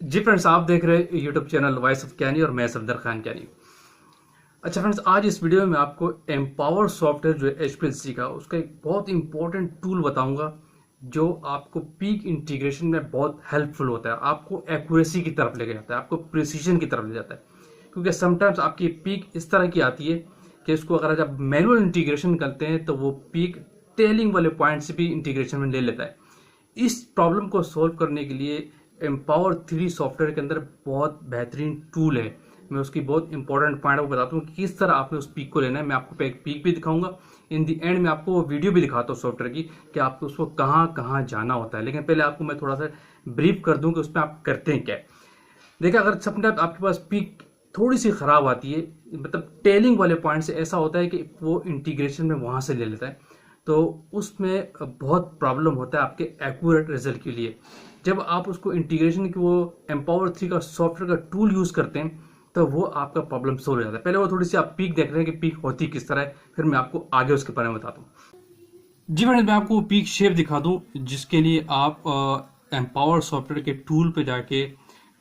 जी friends, आप देख रहे हैं यूट्यूब चैनल वॉइस ऑफ कैनी और मैं सफदर खान कैनी। अच्छा फ्रेंड्स, आज इस वीडियो में आपको एम्पावर सॉफ्टवेयर जो है एचपीएलसी का, उसका एक बहुत इंपॉर्टेंट टूल बताऊंगा जो आपको पीक इंटीग्रेशन में बहुत हेल्पफुल होता है। आपको एक्यूरेसी की तरफ लेके जाता है, आपको प्रिसीजन की तरफ ले जाता है। क्योंकि समटाइम्स आपकी पीक इस तरह की आती है कि इसको अगर आप मैनुअल इंटीग्रेशन करते हैं तो वो पीक टेलिंग वाले पॉइंट से भी इंटीग्रेशन में ले लेता है। इस प्रॉब्लम को सॉल्व करने के लिए एम्पावर 3 सॉफ्टवेयर के अंदर बहुत बेहतरीन टूल है। मैं उसकी बहुत इंपॉर्टेंट पॉइंट आपको बताता हूँ कि किस तरह आपने उस पीक को लेना है। मैं आपको एक पीक भी दिखाऊंगा, इन दी एंड में आपको वो वीडियो भी दिखाता हूँ सॉफ्टवेयर की कि आपको उसको कहाँ कहाँ जाना होता है। लेकिन पहले आपको मैं थोड़ा सा ब्रीफ कर दूँ कि उसमें आप करते हैं क्या। देखिए, अगर समटाइम आपके पास पीक थोड़ी सी खराब आती है, मतलब टेलिंग वाले पॉइंट से ऐसा होता है कि वो इंटीग्रेशन में वहां से ले लेता है, तो उसमें बहुत प्रॉब्लम होता है आपके एक्यूरेट रिजल्ट के लिए। जब आप उसको इंटीग्रेशन की वो एम्पावर 3 का सॉफ्टवेयर का टूल यूज करते हैं तो वो आपका प्रॉब्लम सोल्व हो जाता है। पहले वो थोड़ी सी आप पीक देख रहे हैं कि पीक होती किस तरह है, फिर मैं आपको आगे उसके बारे में बताता हूँ। जी फ्रेंड्स, मैं आपको पीक शेप दिखा दूं, जिसके लिए आप एम्पावर सॉफ्टवेयर के टूल पे जाके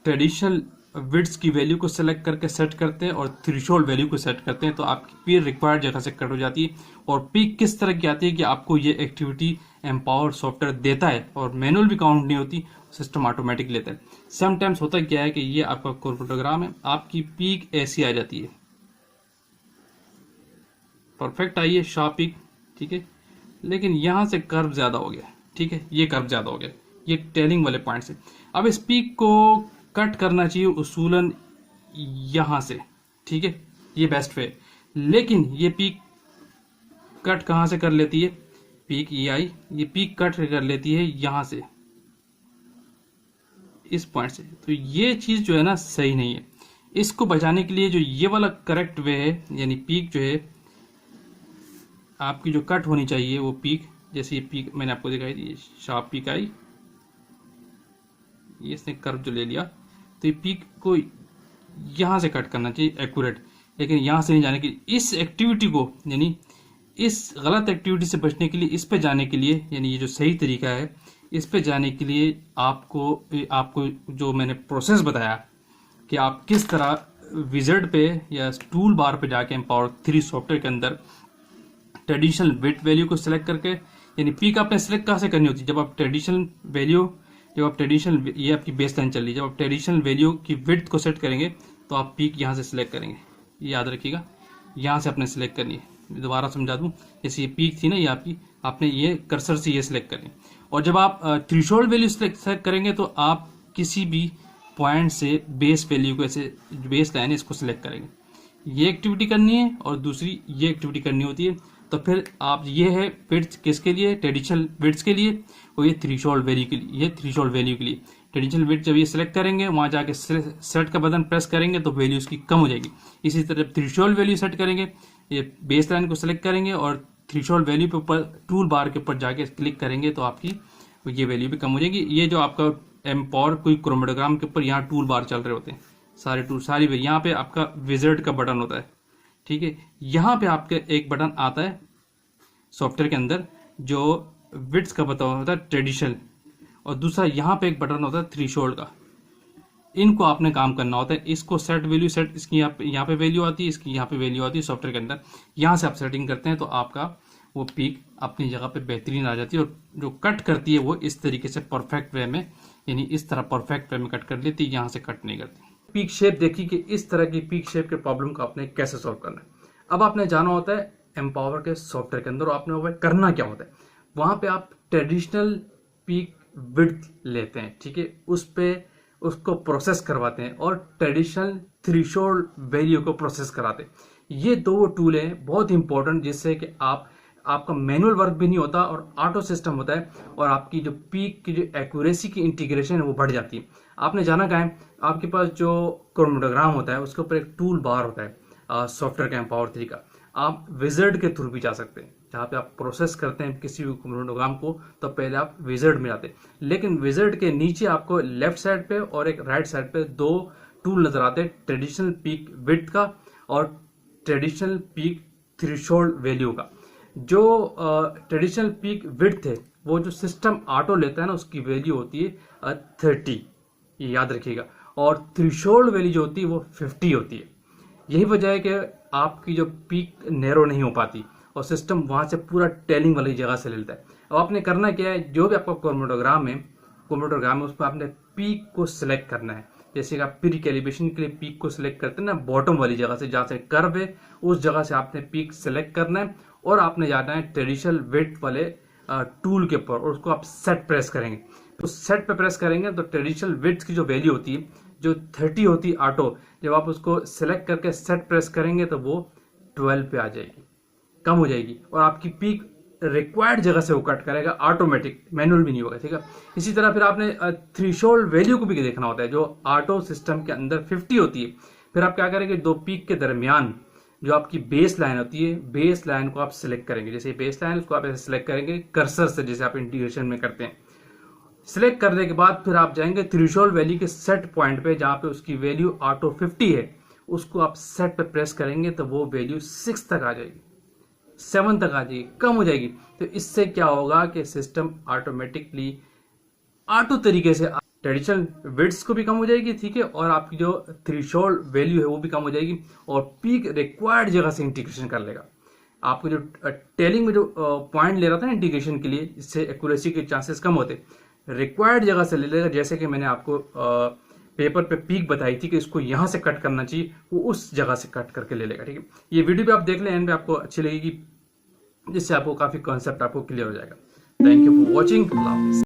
ट्रेडिशनल विड्थ की वैल्यू को सेलेक्ट करके सेट करते हैं और थ्रेशोल्ड वैल्यू को सेट करते हैं, तो आपकी पीक रिक्वायर्ड जगह से कट हो जाती है। और पीक किस तरह की आती है कि आपको ये एक्टिविटी एम्पावर सॉफ्टवेयर देता है और मैनुअल भी काउंट नहीं होती, सिस्टम ऑटोमेटिक लेता है। समटाइम्स होता क्या है कि ये आपका क्रोमैटोग्राम है, आपकी पीक ऐसी आ जाती है, परफेक्ट आई है, शार्प पीक, ठीक है। लेकिन यहां से कर्व ज्यादा हो गया, ठीक है, ये कर्व ज्यादा हो गया, ये टेलिंग वाले पॉइंट से। अब इस पीक को कट करना चाहिए उसूलन यहां से, ठीक है, ये बेस्ट वे। लेकिन ये पीक कट कहां से कर लेती है, पीक ये आई, ये पीक कट कर लेती है यहां से, इस पॉइंट से। तो ये चीज जो है ना सही नहीं है। इसको बचाने के लिए जो ये वाला करेक्ट वे है, यानी पीक जो है आपकी जो कट होनी चाहिए वो पीक, जैसे ये पीक मैंने आपको दिखाई दी, शार्प पीक आई, ये इसने कर्व जो ले लिया, तो ये पीक को यहां से कट करना चाहिए एक्यूरेट, लेकिन यहां से नहीं जाने की। इस एक्टिविटी को, यानी इस गलत एक्टिविटी से बचने के लिए, इस पे जाने के लिए, यानी ये जो सही तरीका है, इस पे जाने के लिए आपको जो मैंने प्रोसेस बताया कि आप किस तरह विजर्ड पे या टूल बार पे जाके एम्पावर 3 सॉफ्टवेयर के अंदर ट्रेडिशनल विड्थ वैल्यू को सिलेक्ट करके, यानी पीक आपने सिलेक्ट कहाँ से करनी होती है, जब आप ट्रेडिशनल वैल्यू, जब आप ट्रेडिशनल, ये आपकी बेस लाइन चल रही है, जब आप ट्रेडिशनल वैल्यू की विड्थ को सेट करेंगे तो आप पीक यहाँ से सिलेक्ट करेंगे। ये याद रखिएगा, यहाँ से आपने सिलेक्ट करनी है। दोबारा समझा दूं, जैसे ये पीक थी ना, ये आपकी, आपने ये कर्सर से ये सिलेक्ट करनी। और जब आप थ्रेशोल्ड वैल्यू सेलेक्ट करेंगे तो आप किसी भी पॉइंट से बेस वैल्यू को, ऐसे बेस लाइन है, इसको सिलेक्ट करेंगे। ये एक्टिविटी करनी है और दूसरी ये एक्टिविटी करनी होती है। तो फिर आप, ये है विड्थ किसके लिए, ट्रेडिशनल विड्थ के लिए, और ये थ्रेशोल्ड वैल्यू के लिए, ये थ्रेशोल्ड वैल्यू के लिए। ट्रेडिशनल विड्थ जब ये सिलेक्ट करेंगे, वहां जाके सेट का बटन प्रेस करेंगे तो वैल्यू उसकी कम हो जाएगी। इसी तरह थ्रेशोल्ड वैल्यू सेट करेंगे, ये बेस लाइन को सिलेक्ट करेंगे और थ्रेशोल्ड वैल्यू पे ऊपर टूल बार के ऊपर जाके क्लिक करेंगे तो आपकी ये वैल्यू भी कम हो जाएगी। ये जो आपका एम्पावर कोई क्रोमैटोग्राम के ऊपर यहाँ टूल बार चल रहे होते हैं, सारे टूल, सारी यहाँ पे आपका विजर्ड का बटन होता है, ठीक है। यहाँ पे आपके एक बटन आता है सॉफ्टवेयर के अंदर जो विड्थ का बता होता है ट्रेडिशनल, और दूसरा यहाँ पे एक बटन होता है थ्रेशोल्ड का। इनको आपने काम करना होता है। इसको सेट वैल्यू सेट, इसकी यहाँ पे वैल्यू आती है, इसकी यहाँ पे वैल्यू आती है सॉफ्टवेयर के अंदर। यहाँ से आप सेटिंग करते हैं तो आपका वो पीक अपनी जगह पे बेहतरीन आ जाती है। और जो कट करती है वो इस तरीके से परफेक्ट वे में, यानी इस तरह परफेक्ट वे में कट कर लेती है, यहाँ से कट नहीं करती। पीक शेप देखिए कि इस तरह की पीक शेप के प्रॉब्लम को आपने कैसे सॉल्व करना है। अब आपने जाना होता है एम्पावर के सॉफ्टवेयर के अंदर, आपने वो करना क्या होता है, वहां पे आप ट्रेडिशनल पीक विड्थ लेते हैं, ठीक है, उस पे उसको प्रोसेस करवाते हैं और ट्रेडिशनल थ्रेशोल्ड वैल्यू को प्रोसेस कराते हैं। ये दो टूल हैं बहुत इंपॉर्टेंट, जिससे कि आपका मैनुअल वर्क भी नहीं होता और ऑटो सिस्टम होता है, और आपकी जो पीक की जो एक्यूरेसी की इंटीग्रेशन है वो बढ़ जाती है। आपने जाना क्या है, आपके पास जो क्रोमैटोग्राम होता है उसके ऊपर एक टूल बार होता है सॉफ्टवेयर का एम्पावर 3 का। आप विजर्ड के थ्रू भी जा सकते हैं, जहाँ पे आप प्रोसेस करते हैं किसी भी क्रोमैटोग्राम को, तो पहले आप विजर्ड में जाते हैं। लेकिन विजर्ड के नीचे आपको लेफ्ट साइड पे और एक राइट साइड पे दो टूल नजर आते हैं, ट्रेडिशनल पीक विड्थ का और ट्रेडिशनल पीक थ्रेशोल्ड वैल्यू का। जो ट्रेडिशनल पीक विड्थ है वो जो सिस्टम ऑटो लेता है ना, उसकी वैल्यू होती है 30, ये याद रखिएगा। और थ्रेशोल्ड वैल्यू जो होती है वो 50 होती है। यही वजह है कि आपकी जो पीक नैरो नहीं हो पाती और सिस्टम वहां से पूरा टेलिंग वाली जगह से ले लेता है। अब आपने करना क्या है, जो भी आपका क्रोमेटोग्राम है उसमें आपने पीक को सिलेक्ट करना है। जैसे कि आप प्री कैलिब्रेशन के लिए पीक को सिलेक्ट करते हैं ना, बॉटम वाली जगह से, जहाँ से कर्व है उस जगह से आपने पीक सिलेक्ट करना है और आपने जाना है ट्रेडिशनल विड्थ वाले टूल के ऊपर और उसको आप सेट प्रेस करेंगे। तो सेट पे प्रेस करेंगे तो ट्रेडिशनल विड्थ की जो वैल्यू होती है जो 30 होती है ऑटो, जब आप उसको सिलेक्ट करके सेट प्रेस करेंगे तो वो 12 पे आ जाएगी, कम हो जाएगी और आपकी पीक रिक्वायर्ड जगह से वो कट करेगा, ऑटोमेटिक, मैनुअल भी नहीं होगा। ठीक है, इसी तरह फिर आपने थ्रेशोल्ड वैल्यू को भी देखना होता है जो ऑटो सिस्टम के अंदर 50 होती है। फिर आप क्या करेंगे, दो पीक के दरमियान जो आपकी बेस लाइन होती है, बेस लाइन को आप सिलेक्ट करेंगे। जैसे बेस लाइन उसको आप ऐसे सिलेक्ट करेंगे कर्सर से, जैसे आप इंटीग्रेशन में करते हैं। सिलेक्ट करने के बाद फिर आप जाएंगे थ्रेशोल्ड वैल्यू के सेट पॉइंट पे, जहां पे उसकी वैल्यू ऑटो 50 है, उसको आप सेट पे प्रेस करेंगे तो वो वैल्यू 6 तक आ जाएगी, 7 तक आ जाएगी, कम हो जाएगी। तो इससे क्या होगा कि सिस्टम ऑटोमेटिकली ऑटो तरीके से ट्रेडिशनल विड्थ को भी कम हो जाएगी, ठीक है, और आपकी जो थ्रेशोल्ड वैल्यू है वो भी कम हो जाएगी और पीक रिक्वायर्ड जगह से इंटीग्रेशन कर लेगा। आपको जो टेलिंग में जो पॉइंट ले रहा था ना इंटीग्रेशन के लिए, इससे एक्यूरेसी के चांसेस कम होते, रिक्वायर्ड जगह से ले लेगा। जैसे कि मैंने आपको पेपर पे पीक बताई थी कि इसको यहां से कट करना चाहिए, वो उस जगह से कट करके ले लेगा। ठीक है, ये वीडियो भी आप देख लें, एंड पे आपको अच्छी लगेगी, जिससे आपको काफी कॉन्सेप्ट आपको क्लियर हो जाएगा। Thank you for watching.